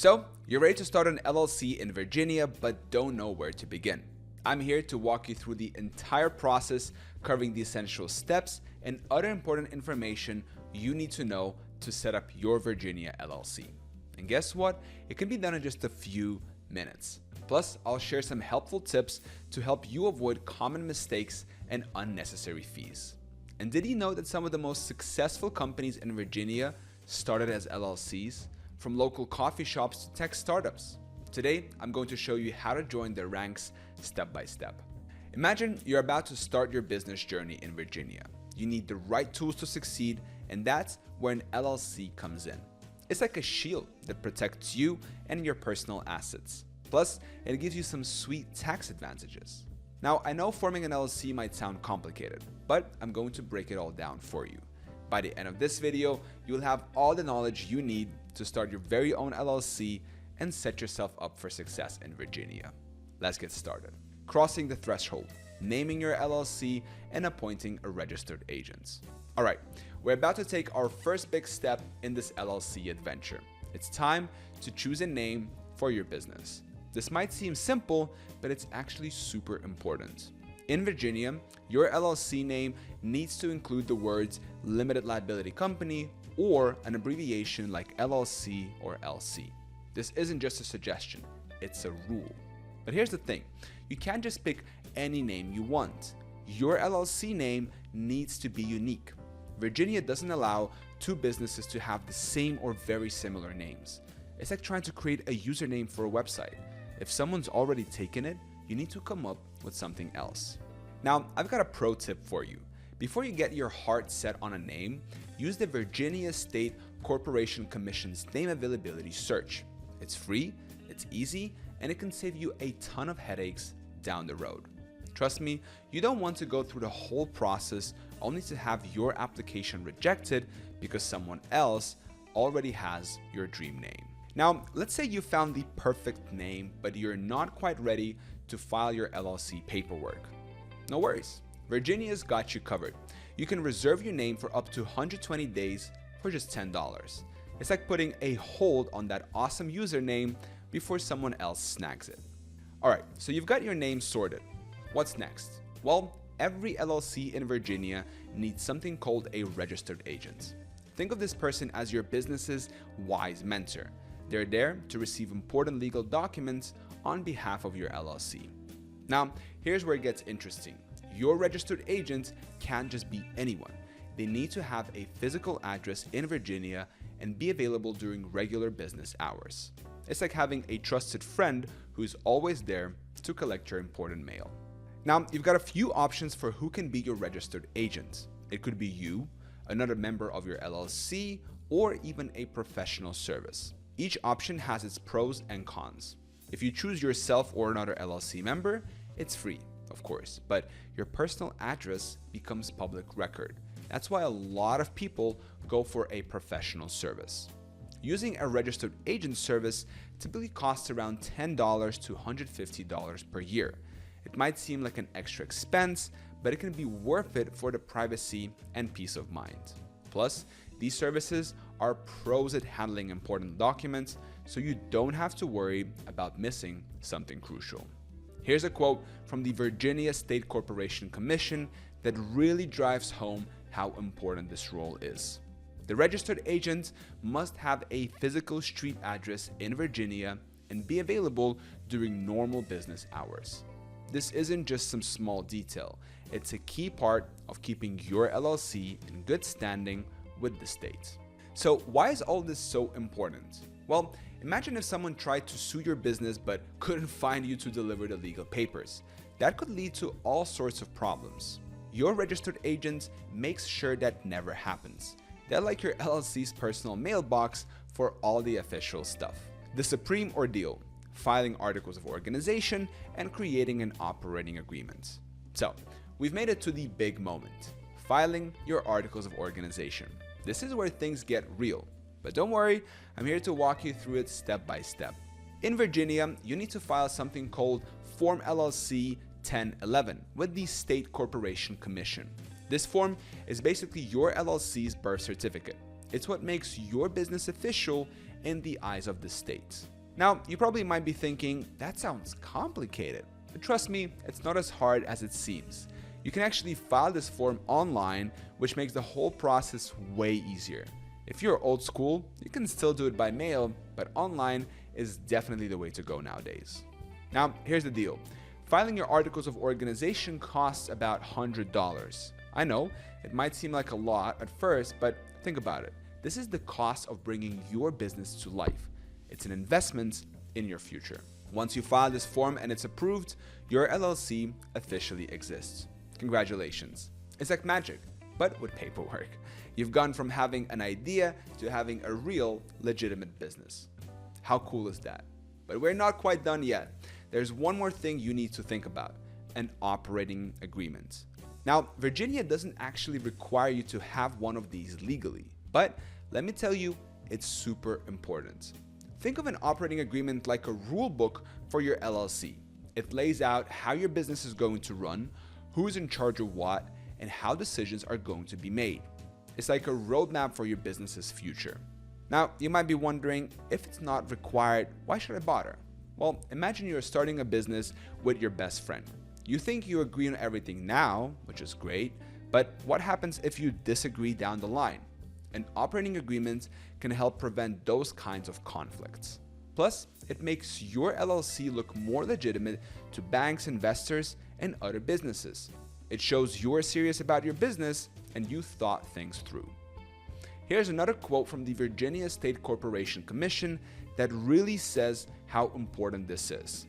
So, you're ready to start an LLC in Virginia but don't know where to begin. I'm here to walk you through the entire process, covering the essential steps and other important information you need to know to set up your Virginia LLC. And guess what? It can be done in just a few minutes. Plus, I'll share some helpful tips to help you avoid common mistakes and unnecessary fees. And did you know that some of the most successful companies in Virginia started as LLCs? From local coffee shops to tech startups. Today, I'm going to show you how to join their ranks step by step. Imagine you're about to start your business journey in Virginia. You need the right tools to succeed, and that's where an LLC comes in. It's like a shield that protects you and your personal assets. Plus, it gives you some sweet tax advantages. Now, I know forming an LLC might sound complicated, but I'm going to break it all down for you. By the end of this video, you'll have all the knowledge you need to start your very own LLC and set yourself up for success in Virginia. Let's get started. Crossing the threshold, naming your LLC, and appointing a registered agent. All right, we're about to take our first big step in this LLC adventure. It's time to choose a name for your business. This might seem simple, but it's actually super important. In Virginia, your LLC name needs to include the words Limited Liability Company or an abbreviation like LLC or LC. This isn't just a suggestion, it's a rule. But here's the thing, you can't just pick any name you want. Your LLC name needs to be unique. Virginia doesn't allow two businesses to have the same or very similar names. It's like trying to create a username for a website. If someone's already taken it, you need to come up with something else. Now, I've got a pro tip for you. Before you get your heart set on a name, use the Virginia State Corporation Commission's name availability search. It's free, it's easy, and it can save you a ton of headaches down the road. Trust me, you don't want to go through the whole process only to have your application rejected because someone else already has your dream name. Now, let's say you found the perfect name, but you're not quite ready to file your LLC paperwork. No worries. Virginia's got you covered. You can reserve your name for up to 120 days for just $10. It's like putting a hold on that awesome username before someone else snags it. Alright, so you've got your name sorted. What's next? Well, every LLC in Virginia needs something called a registered agent. Think of this person as your business's wise mentor. They're there to receive important legal documents on behalf of your LLC. Now, here's where it gets interesting. Your registered agent can't just be anyone. They need to have a physical address in Virginia and be available during regular business hours. It's like having a trusted friend who's always there to collect your important mail. Now, you've got a few options for who can be your registered agent. It could be you, another member of your LLC, or even a professional service. Each option has its pros and cons. If you choose yourself or another LLC member, it's free, of course, but your personal address becomes public record. That's why a lot of people go for a professional service. Using a registered agent service typically costs around $10 to $150 per year. It might seem like an extra expense, but it can be worth it for the privacy and peace of mind. Plus, these services are pros at handling important documents, so you don't have to worry about missing something crucial. Here's a quote from the Virginia State Corporation Commission that really drives home how important this role is. The registered agent must have a physical street address in Virginia and be available during normal business hours. This isn't just some small detail, it's a key part of keeping your LLC in good standing with the state. So why is all this so important? Well, imagine if someone tried to sue your business but couldn't find you to deliver the legal papers. That could lead to all sorts of problems. Your registered agent makes sure that never happens. They're like your LLC's personal mailbox for all the official stuff. The supreme ordeal, filing articles of organization and creating an operating agreement. So, we've made it to the big moment, filing your articles of organization. This is where things get real. But don't worry, I'm here to walk you through it step by step. In Virginia, you need to file something called Form LLC 1011 with the State Corporation Commission. This form is basically your LLC's birth certificate. It's what makes your business official in the eyes of the state. Now, you probably might be thinking, that sounds complicated. But trust me, it's not as hard as it seems. You can actually file this form online, which makes the whole process way easier. If you're old school, you can still do it by mail, but online is definitely the way to go nowadays. Now, here's the deal. Filing your articles of organization costs about $100. I know, it might seem like a lot at first, but think about it. This is the cost of bringing your business to life. It's an investment in your future. Once you file this form and it's approved, your LLC officially exists. Congratulations. It's like magic, but with paperwork. You've gone from having an idea to having a real, legitimate business. How cool is that? But we're not quite done yet. There's one more thing you need to think about: an operating agreement. Now, Virginia doesn't actually require you to have one of these legally, but let me tell you, it's super important. Think of an operating agreement like a rule book for your LLC. It lays out how your business is going to run, who's in charge of what, and how decisions are going to be made. It's like a roadmap for your business's future. Now, you might be wondering, if it's not required, why should I bother? Well, imagine you're starting a business with your best friend. You think you agree on everything now, which is great, but what happens if you disagree down the line? An operating agreement can help prevent those kinds of conflicts. Plus, it makes your LLC look more legitimate to banks, investors, and other businesses. It shows you're serious about your business and you thought things through. Here's another quote from the Virginia State Corporation Commission that really says how important this is.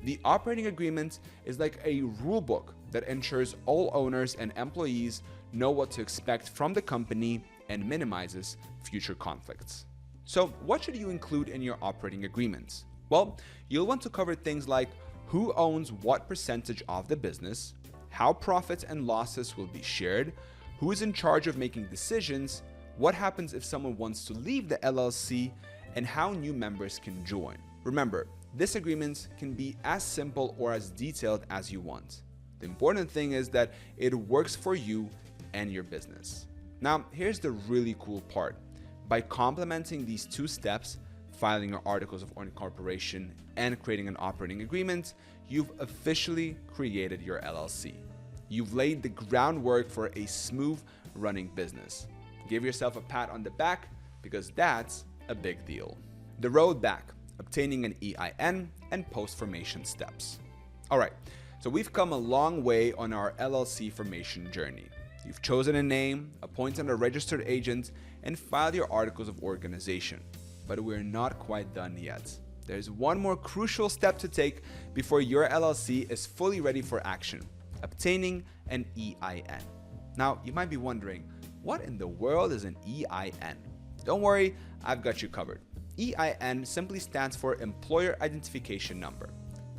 The operating agreement is like a rule book that ensures all owners and employees know what to expect from the company and minimizes future conflicts. So, what should you include in your operating agreements? Well, you'll want to cover things like who owns what percentage of the business, how profits and losses will be shared, who is in charge of making decisions, what happens if someone wants to leave the LLC, and how new members can join. Remember, this agreement can be as simple or as detailed as you want. The important thing is that it works for you and your business. Now, here's the really cool part. By complementing these two steps, filing your articles of incorporation and creating an operating agreement, you've officially created your LLC. You've laid the groundwork for a smooth running business. Give yourself a pat on the back because that's a big deal. The road back: obtaining an EIN and post-formation steps. All right, so we've come a long way on our LLC formation journey. You've chosen a name, appointed a registered agent, and filed your articles of organization. But we're not quite done yet. There's one more crucial step to take before your LLC is fully ready for action: obtaining an EIN. Now, you might be wondering, what in the world is an EIN? Don't worry, I've got you covered. EIN simply stands for Employer Identification Number.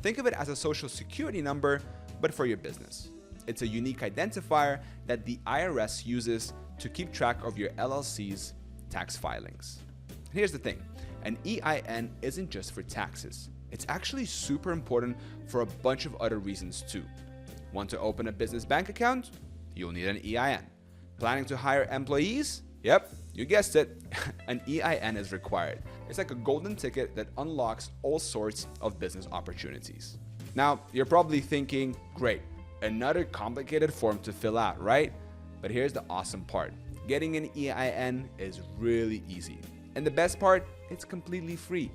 Think of it as a social security number, but for your business. It's a unique identifier that the IRS uses to keep track of your LLC's tax filings. Here's the thing, an EIN isn't just for taxes. It's actually super important for a bunch of other reasons too. Want to open a business bank account? You'll need an EIN. Planning to hire employees? Yep, you guessed it, an EIN is required. It's like a golden ticket that unlocks all sorts of business opportunities. Now, you're probably thinking, great, another complicated form to fill out, right? But here's the awesome part. Getting an EIN is really easy. And the best part, it's completely free.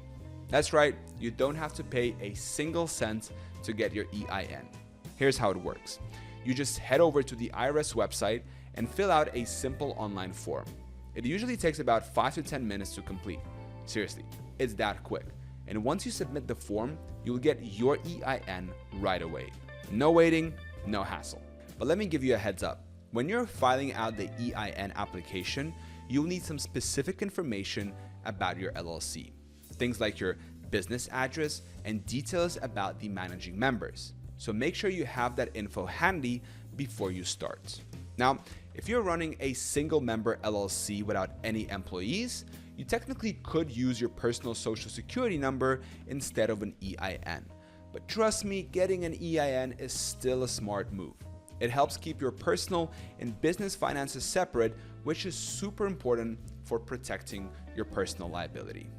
That's right, you don't have to pay a single cent to get your EIN. Here's how it works. You just head over to the IRS website and fill out a simple online form. It usually takes about 5 to 10 minutes to complete. Seriously, it's that quick. And once you submit the form, you'll get your EIN right away. No waiting, no hassle. But let me give you a heads up. When you're filing out the EIN application, you'll need some specific information about your LLC. Things like your business address and details about the managing members. So make sure you have that info handy before you start. Now, if you're running a single member LLC without any employees, you technically could use your personal social security number instead of an EIN. But trust me, getting an EIN is still a smart move. It helps keep your personal and business finances separate, which is super important for protecting your personal liability.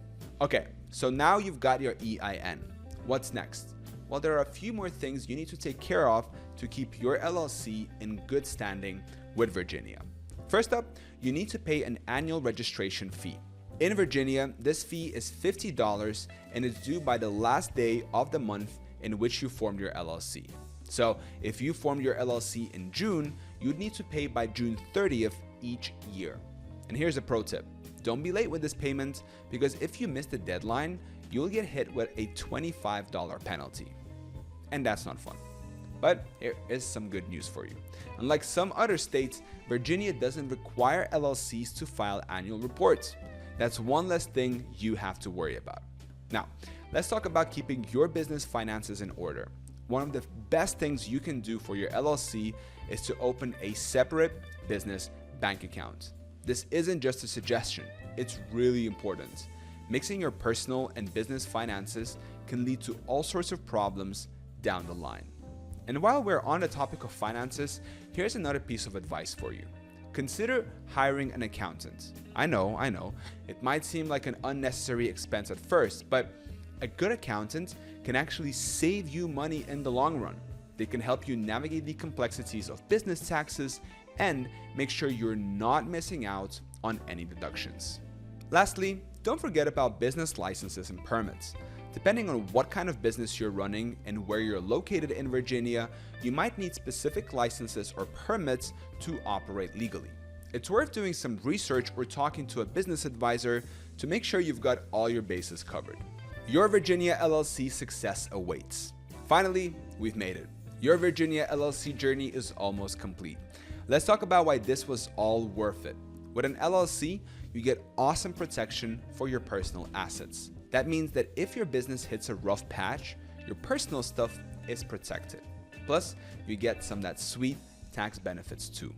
Okay, so now you've got your EIN. What's next? Well, there are a few more things you need to take care of to keep your LLC in good standing with Virginia. First up, you need to pay an annual registration fee. In Virginia, this fee is $50 and is due by the last day of the month in which you formed your LLC. So if you formed your LLC in June, you'd need to pay by June 30th each year. And here's a pro tip. Don't be late with this payment, because if you miss the deadline, you'll get hit with a $25 penalty. And that's not fun. But here is some good news for you. Unlike some other states, Virginia doesn't require LLCs to file annual reports. That's one less thing you have to worry about. Now, let's talk about keeping your business finances in order. One of the best things you can do for your LLC is to open a separate business bank account. This isn't just a suggestion, it's really important. Mixing your personal and business finances can lead to all sorts of problems down the line. And while we're on the topic of finances, here's another piece of advice for you. Consider hiring an accountant. I know, it might seem like an unnecessary expense at first, but a good accountant can actually save you money in the long run. They can help you navigate the complexities of business taxes and make sure you're not missing out on any deductions. Lastly, don't forget about business licenses and permits. Depending on what kind of business you're running and where you're located in Virginia, you might need specific licenses or permits to operate legally. It's worth doing some research or talking to a business advisor to make sure you've got all your bases covered. Your Virginia LLC success awaits. Finally, we've made it. Your Virginia LLC journey is almost complete. Let's talk about why this was all worth it. With an LLC, you get awesome protection for your personal assets. That means that if your business hits a rough patch, your personal stuff is protected. Plus, you get some of that sweet tax benefits too.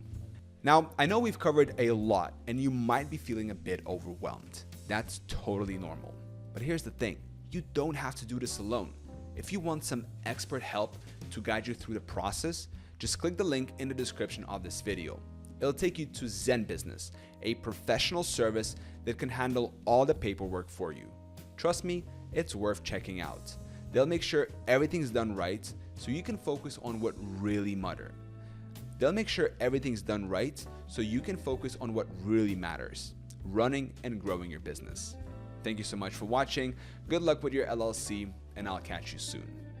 Now, I know we've covered a lot and you might be feeling a bit overwhelmed. That's totally normal. But here's the thing, you don't have to do this alone. If you want some expert help to guide you through the process, just click the link in the description of this video. It'll take you to Zen Business, a professional service that can handle all the paperwork for you. Trust me, it's worth checking out. They'll make sure everything's done right so you can focus on what really matters. Running and growing your business. Thank you so much for watching. Good luck with your LLC, and I'll catch you soon.